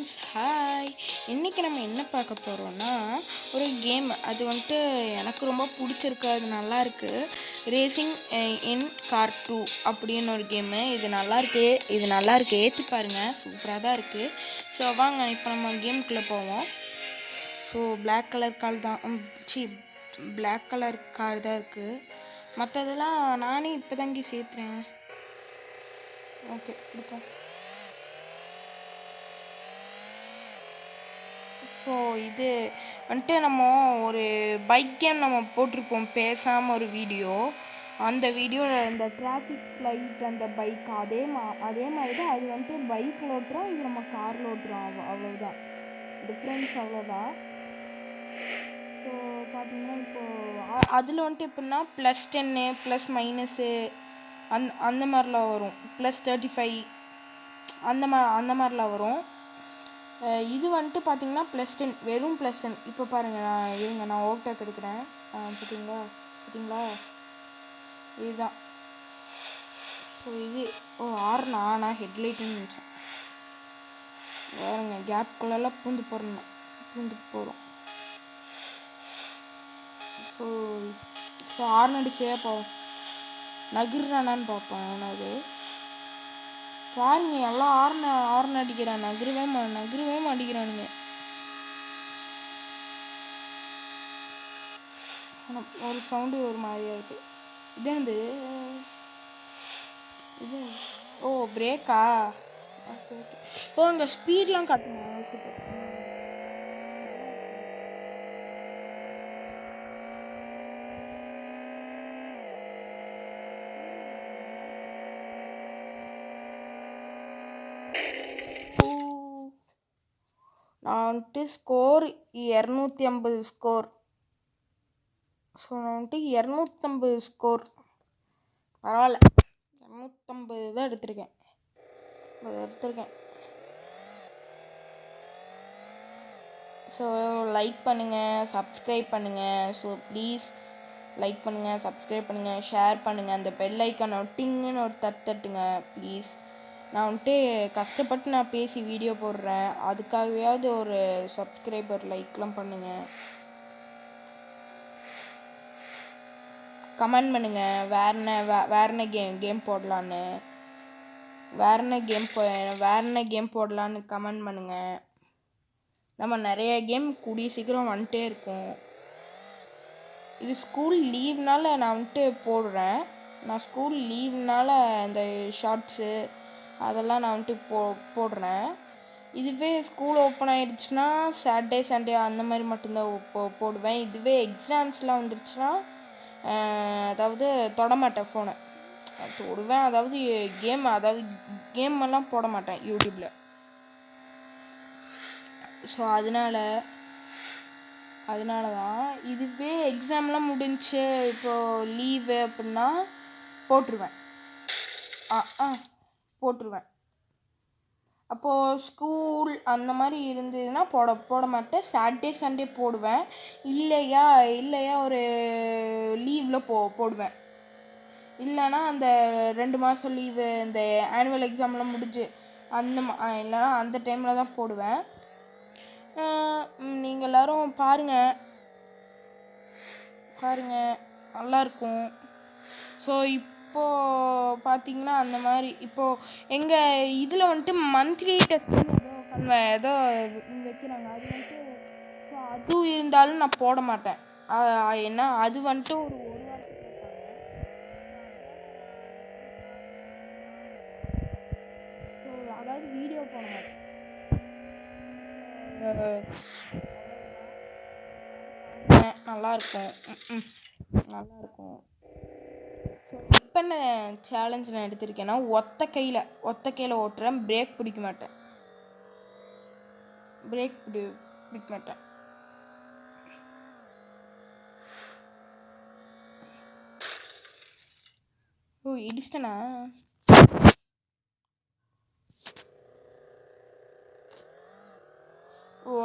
Friends, hi. இன்றைக்கி நம்ம என்ன பார்க்க போகிறோன்னா, ஒரு கேம். அது வந்துட்டு எனக்கு ரொம்ப பிடிச்சிருக்கு, அது நல்லாயிருக்கு. ரேசிங் இன் கார் 2 அப்படின்னு ஒரு கேமு. இது நல்லாயிருக்கு, ஏற்றி பாருங்கள், சூப்பராக தான் இருக்குது. ஸோ வாங்க இப்போ நம்ம கேமுக்குள்ளே போவோம். ஸோ பிளாக் கலர் கார் தான் பிளாக் கலர் கார் தான் இருக்குது. மற்றதெல்லாம் நானே இப்போ தாங்க சேர்த்துறேன். ஓகே, கொடுப்போம். ஸோ இது வந்துட்டு நம்ம ஒரு பைக் கேம் நம்ம போட்டிருப்போம், பேசாமல் ஒரு வீடியோ. அந்த வீடியோவில் இந்த டிராஃபிக் லைட் அந்த பைக் அதே மாதிரி தான். அது வந்துட்டு பைக்கில் ஓட்டுறோம், இது நம்ம காரில் ஓட்டுறோம். அவ்வளோதான் டிஃப்ரென்ஸ், அவ்வளோதான். ஸோ பார்த்தீங்கன்னா இப்போது அதில் வந்துட்டு எப்படின்னா +10 +- அந்த மாதிரிலாம் வரும். +35 அந்த மாதிரிலாம் வரும். இது வந்துட்டு பார்த்தீங்கன்னா +10, வெறும் +10. இப்போ பாருங்கள், நான் ஓவர்டேக் எடுக்கிறேன். பார்த்தீங்களா இதுதான். ஸோ இது நான் ஹெட்லைட்டுன்னு நினச்சேன். வேறுங்க கேப்புக்குள்ளெல்லாம் பூந்து போகிறோம். ஸோ ஹார்ன் அடிச்சே நகிர்றானான்னு பார்ப்பேன். அவனாவது பாருங்க, எல்லாம் ஹார்ன் அடிக்கிறான், நகரவே மாட்டேங்கிறானுங்க. ஒரு சவுண்டு ஒரு மாதிரியா இருக்கு. இது பிரேக்கா? ஓகே. இங்கே ஸ்பீட்லாம் காட்டுங்க. நான் வந்துட்டு ஸ்கோர் 250 ஸ்கோர். ஸோ நான் வந்துட்டு 250 ஸ்கோர், பரவாயில்ல. 250 தான் எடுத்திருக்கேன். ஸோ லைக் பண்ணுங்கள், சப்ஸ்கிரைப் பண்ணுங்கள். ஸோ ப்ளீஸ் லைக் பண்ணுங்கள், சப்ஸ்கிரைப் பண்ணுங்கள், ஷேர் பண்ணுங்கள். அந்த பெல் ஐக்கானை டிங்குன்னு ஒரு தட்டுங்க ப்ளீஸ். நான் வந்துட்டு கஷ்டப்பட்டு நான் பேசி வீடியோ போடுறேன், அதுக்காகவாவது ஒரு சப்ஸ்கிரைபர் லைக்லாம் பண்ணுங்கள். கமெண்ட் பண்ணுங்கள், வேற என்ன கேம் போடலான்னு, வேற என்ன கேம் போடலான்னு கமெண்ட் பண்ணுங்கள். நம்ம நிறைய கேம் கூடிய சீக்கிரம் வந்துட்டே இருக்கோம். இது ஸ்கூல் லீவ்னால நான் வந்துட்டு போடுறேன். நான் ஸ்கூல் லீவ்னால இந்த ஷார்ட்ஸு அதெல்லாம் நான் வந்துட்டு போடுறேன். இதுவே ஸ்கூல் ஓப்பன் ஆயிடுச்சுன்னா சாட்டர்டே சண்டே அந்த மாதிரி மட்டும்தான் போடுவேன். இதுவே எக்ஸாம்ஸ்லாம் வந்துருச்சுன்னா அதாவது தொடமாட்டேன் ஃபோனை. தொடுவேன், அதாவது கேமெல்லாம் போட மாட்டேன் யூடியூப்பில். ஸோ அதனால தான். இதுவே எக்ஸாம்லாம் முடிஞ்சு இப்போது லீவு அப்படின்னா போட்டுருவேன். அப்போது ஸ்கூல் அந்த மாதிரி இருந்ததுன்னா போட மாட்டேன். சாட்டர்டே சண்டே போடுவேன். இல்லையா ஒரு லீவில் போடுவேன். இல்லைனா அந்த 2 மாதம் லீவு, இந்த ஆனுவல் எக்ஸாம்லாம் முடிஞ்சு இல்லைனா அந்த டைமில் தான் போடுவேன். நீங்கள் எல்லோரும் பாருங்கள், நல்லாயிருக்கும். ஸோ இப்போது பார்த்தீங்கன்னா அந்த மாதிரி இப்போது எங்கள் இதில் வந்துட்டு மந்த்லி டெஸ்ட்னு ஏதோ வைக்கிறாங்க. அது வந்துட்டு ஸோ அதுவும் இருந்தாலும் நான் போட மாட்டேன். ஏன்னா அது வந்துட்டு ஒரு வாரத்துக்கு ஸோ அதாவது வீடியோ போட மாட்டேன். நல்லாயிருக்கும். இப்போ என்ன சேலஞ்ச் நான் எடுத்திருக்கேன்னா ஒத்த கையில் ஓட்டுறேன். பிரேக் பிடிக்க மாட்டேன். இடிச்சிட்டனா?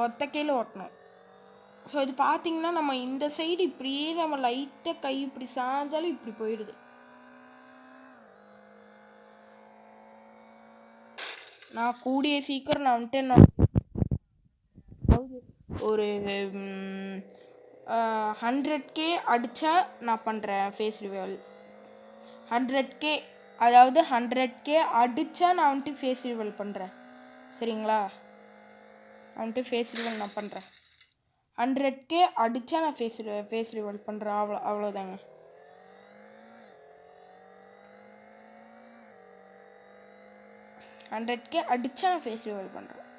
ஒத்த கையில் ஓட்டணும். ஸோ இது பார்த்தீங்கன்னா நம்ம இந்த சைடு இப்படியே நம்ம லைட்டாக கை இப்படி சாய்ந்தாலும் இப்படி போயிடுது. நான் கூடிய சீக்கிரம் நான் வந்துட்டு ஒரு 100K அடித்தா நான் பண்ணுறேன் ஃபேஸ் ரிவீல். 100K, அதாவது 100K அடித்தா நான் வந்துட்டு ஃபேஸ் ரிவீல் பண்ணுறேன். சரிங்களா? நான் வந்துட்டு ஃபேஸ் ரிவீல் நான் பண்ணுறேன். 100K அடித்தா நான் ஃபேஸ் ரிவீல் பண்ணுறேன். அவ்வளோதாங்க. $100K அடித்தா நான் ஃபேஸ் ரிவீல் பண்ணுறேன்.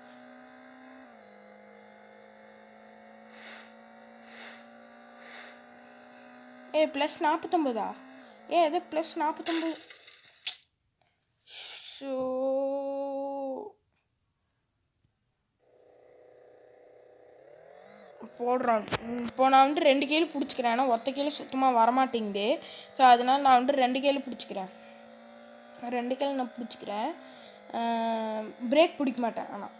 +49. ஏதோ +49. ஸோ போடுறான். இப்போ நான் வந்துட்டு 2 கேலு பிடிச்சிக்கிறேன். ஏன்னா ஒத்த கேலு சுத்தமாக வரமாட்டேங்குது. ஸோ அதனால் நான் வந்துட்டு 2 கேலு பிடிச்சிக்கிறேன். 2 கேலு நான் பிடிச்சிக்கிறேன். பிரேக் பிடிக்க மாட்டேன். ஆனால்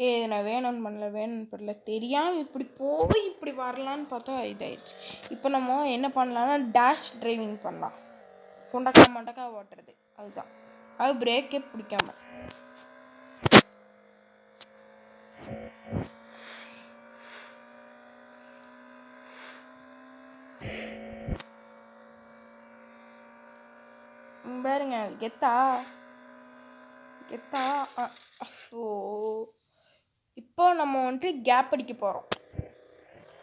இது நான் வேணும்னு பண்ணல. தெரியாமல் இப்படி போய் இப்படி வரலான்னு பார்த்தா இதாயிடுச்சு. இப்போ நம்ம என்ன பண்ணலாம்னா டேஷ் டிரைவிங் பண்ணலாம். மண்டக்கா ஓட்டுறது. அதுதான். அது பிரேக்கே பிடிக்காம. பாருங்க கெத்தா. ஸோ இப்போ நம்ம வந்துட்டு கேப் அடிக்க போகிறோம்.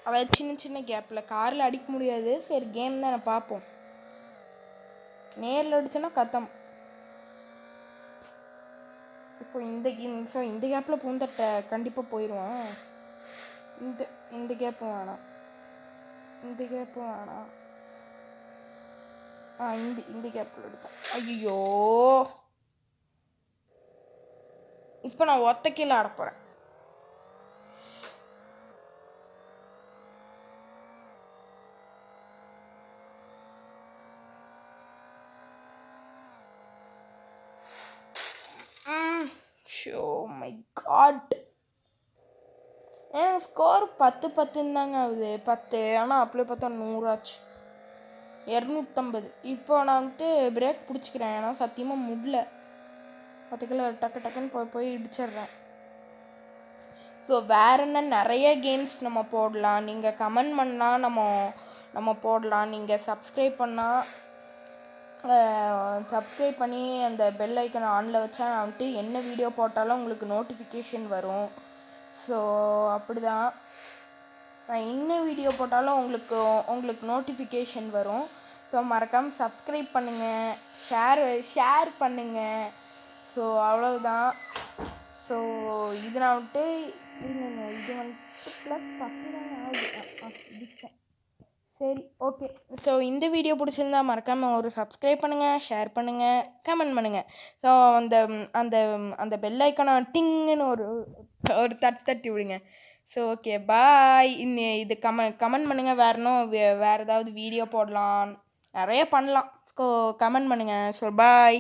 அதாவது சின்ன கேப்பில் காரில் அடிக்க முடியாது. சரி கேம் தான் நான் பார்ப்போம். நேரில் அடிச்சோன்னா கத்தம். இப்போ இந்த கேப்பில் பூந்தட்ட கண்டிப்பாக போயிடுவோம். இந்த கேப்பும் வேணாம். இந்த கேப்பில் எடுத்தேன். ஐயோ, இப்போ நான் ஒத்த கீழே ஆட போகிறேன். Show my god. ஏன் ஸ்கோர் 10 தாங்க ஆகுது. 10. ஆனால் அப்படியே பார்த்தா 100 ஆச்சு. 250. இப்போ நான் வந்துட்டு பிரேக் பிடிச்சிக்கிறேன். ஏன்னா சத்தியமாக முடியல. 10 கிலோ டக்குன்னு போய் இடிச்சிட்றேன். ஸோ வேறு என்ன நிறைய கேம்ஸ் நம்ம போடலாம். நீங்கள் கமெண்ட் பண்ணால் நம்ம போடலாம். நீங்கள் சப்ஸ்கிரைப் பண்ணி அந்த பெல் ஐக்கனை ஆனில் வச்சா நான் வந்துட்டு என்ன வீடியோ போட்டாலும் உங்களுக்கு நோட்டிஃபிகேஷன் வரும். ஸோ அப்படி தான் நான் என்ன வீடியோ போட்டாலும் உங்களுக்கு நோட்டிஃபிகேஷன் வரும். ஸோ மறக்காமல் சப்ஸ்கிரைப் பண்ணுங்கள், ஷேர் பண்ணுங்கள். ஸோ அவ்வளவுதான். ஸோ இது நான் வந்துட்டு இது வந்துட்டு +10 தான் ஆகுது. சரி, ஓகே. ஸோ இந்த வீடியோ பிடிச்சிருந்தா மறக்காமல் ஒரு சப்ஸ்கிரைப் பண்ணுங்கள், ஷேர் பண்ணுங்கள், கமெண்ட் பண்ணுங்கள். ஸோ அந்த அந்த பெல் ஐக்கானை டிங்குன்னு ஒரு தட்டி விடுங்க. ஸோ ஓகே, பாய். இது கமெண்ட் பண்ணுங்கள். வேறு ஏதாவது வீடியோ போடலாம், நிறைய பண்ணலாம். ஸோ கமெண்ட் பண்ணுங்கள். So bye.